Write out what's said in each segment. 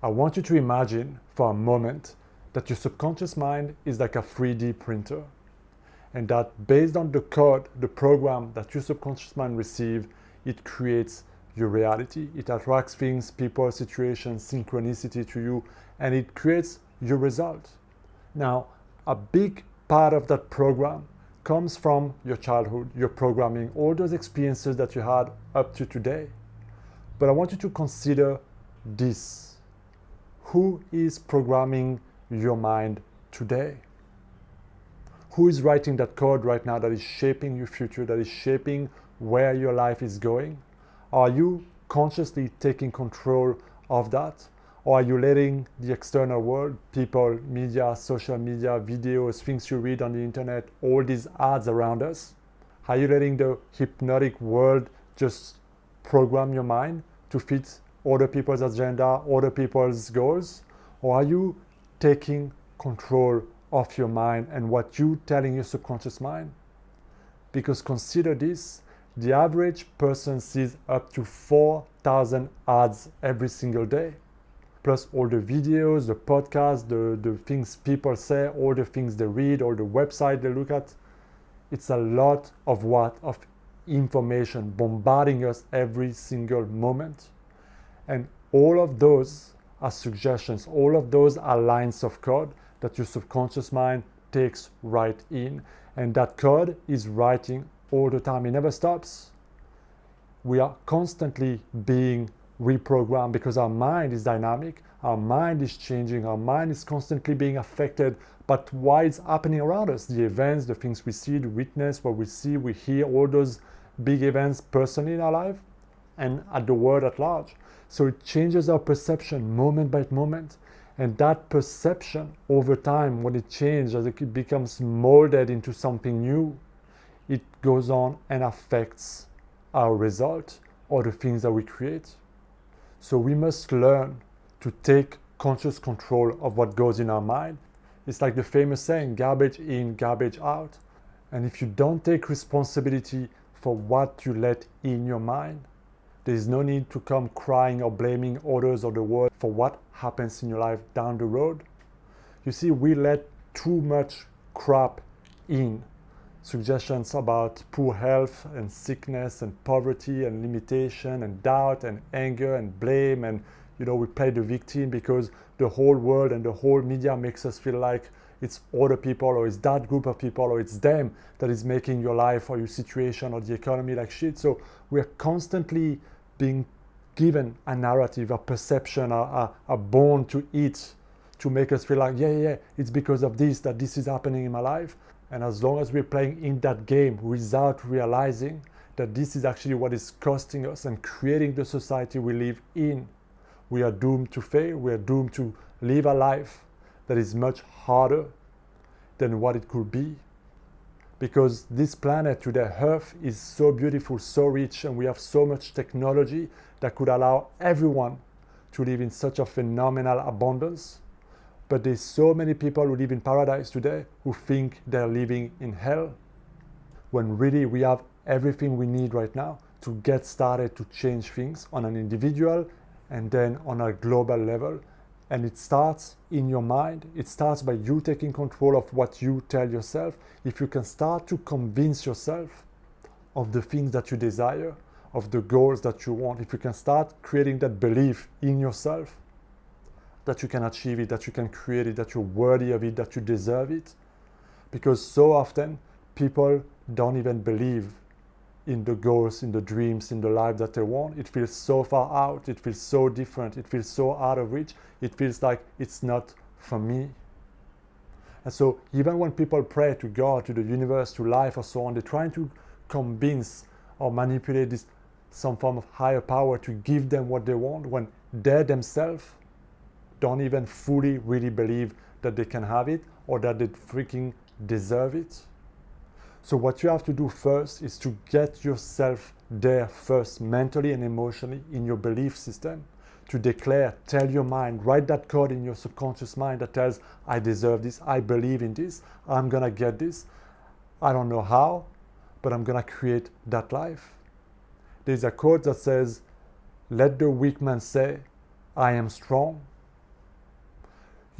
I want you to imagine for a moment that your subconscious mind is like a 3D printer, and that based on the code, the program that your subconscious mind receives, it creates your reality. It attracts things, people, situations, synchronicity to you, and it creates your result. Now, a big part of that program comes from your childhood, your programming, all those experiences that you had up to today. But I want you to consider this. Who is programming your mind today? Who is writing that code right now that is shaping your future, that is shaping where your life is going? Are you consciously taking control of that? Or are you letting the external world, people, media, social media, videos, things you read on the internet, all these ads around us, are you letting the hypnotic world just program your mind to fit other people's agenda, other people's goals? Or are you taking control of your mind and what you're telling your subconscious mind? Because consider this, the average person sees up to 4,000 ads every single day, plus all the videos, the podcasts, the things people say, all the things they read, all the website they look at. It's a lot of information bombarding us every single moment. And all of those are suggestions, all of those are lines of code that your subconscious mind takes right in. And that code is writing all the time. It never stops. We are constantly being reprogrammed because our mind is dynamic, our mind is changing, our mind is constantly being affected by what is happening around us, the events, the things we see, the witness, what we see, we hear, all those big events personally in our life and at the world at large. So it changes our perception moment by moment. And that perception over time, when it changes, as it becomes molded into something new, it goes on and affects our result or the things that we create. So we must learn to take conscious control of what goes in our mind. It's like the famous saying, garbage in, garbage out. And if you don't take responsibility for what you let in your mind, there is no need to come crying or blaming others or the world for what happens in your life down the road. You see, we let too much crap in. Suggestions about poor health and sickness and poverty and limitation and doubt and anger and blame, and we play the victim because the whole world and the whole media makes us feel like it's other people or it's that group of people or it's them that is making your life or your situation or the economy like shit. So we're constantly being given a narrative, a perception, a bone to eat to make us feel like, yeah, it's because of this that this is happening in my life. And as long as we're playing in that game without realizing that this is actually what is costing us and creating the society we live in, we are doomed to fail. We are doomed to live a life that is much harder than what it could be. Because this planet today, Earth, is so beautiful, so rich, and we have so much technology that could allow everyone to live in such a phenomenal abundance. But there's so many people who live in paradise today who think they're living in hell, when really we have everything we need right now to get started to change things on an individual and then on a global level. And it starts in your mind. It starts by you taking control of what you tell yourself. If you can start to convince yourself of the things that you desire, of the goals that you want, if you can start creating that belief in yourself, that you can achieve it, that you can create it, that you're worthy of it, that you deserve it. Because so often people don't even believe in the goals, in the dreams, in the life that they want. It feels so far out, it feels so different, it feels so out of reach, it feels like it's not for me. And so even when people pray to God, to the universe, to life or so on, they're trying to convince or manipulate this some form of higher power to give them what they want, when they themselves don't even fully really believe that they can have it or that they freaking deserve it. So what you have to do first is to get yourself there first, mentally and emotionally, in your belief system, to declare, tell your mind, write that code in your subconscious mind that tells, I deserve this, I believe in this, I'm gonna get this, I don't know how, but I'm gonna create that life. There's a quote that says, let the weak man say, I am strong,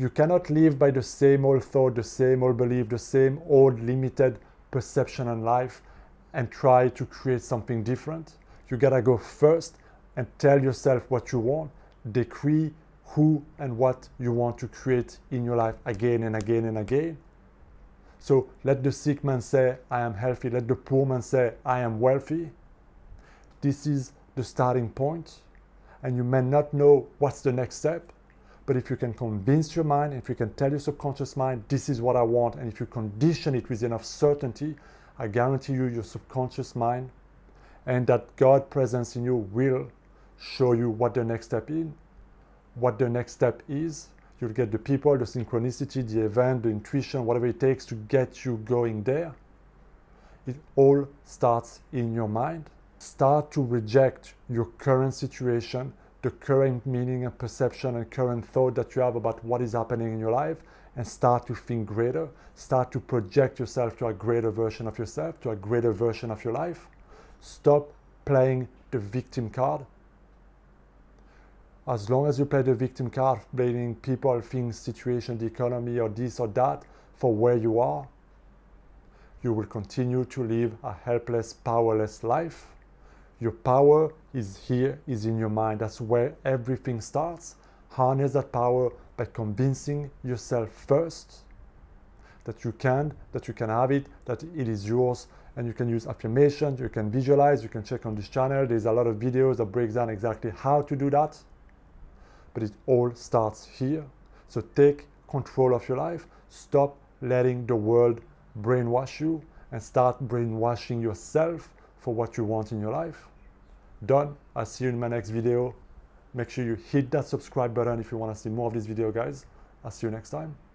You cannot live by the same old thought, the same old belief, the same old limited perception on life and try to create something different. You gotta go first and tell yourself what you want, decree who and what you want to create in your life again and again and again. So let the sick man say, I am healthy. Let the poor man say, I am wealthy. This is the starting point. And you may not know what's the next step, but if you can convince your mind, if you can tell your subconscious mind, this is what I want, and if you condition it with enough certainty, I guarantee you your subconscious mind and that God presence in you will show you what the next step is. What the next step is. You'll get the people, the synchronicity, the event, the intuition, whatever it takes to get you going there. It all starts in your mind. Start to reject your current situation, the current meaning and perception and current thought that you have about what is happening in your life, and start to think greater. Start to project yourself to a greater version of yourself, to a greater version of your life. Stop playing the victim card. As long as you play the victim card, blaming people, things, situation, the economy, or this or that for where you are, you will continue to live a helpless, powerless life. Your power is here, is in your mind. That's where everything starts. Harness that power by convincing yourself first that you can have it, that it is yours, and you can use affirmations, you can visualize, you can check on this channel. There's a lot of videos that breaks down exactly how to do that. But it all starts here. So take control of your life. Stop letting the world brainwash you and start brainwashing yourself for what you want in your life. Done. I'll see you in my next video. Make sure you hit that subscribe button if you want to see more of this video, guys. I'll see you next time.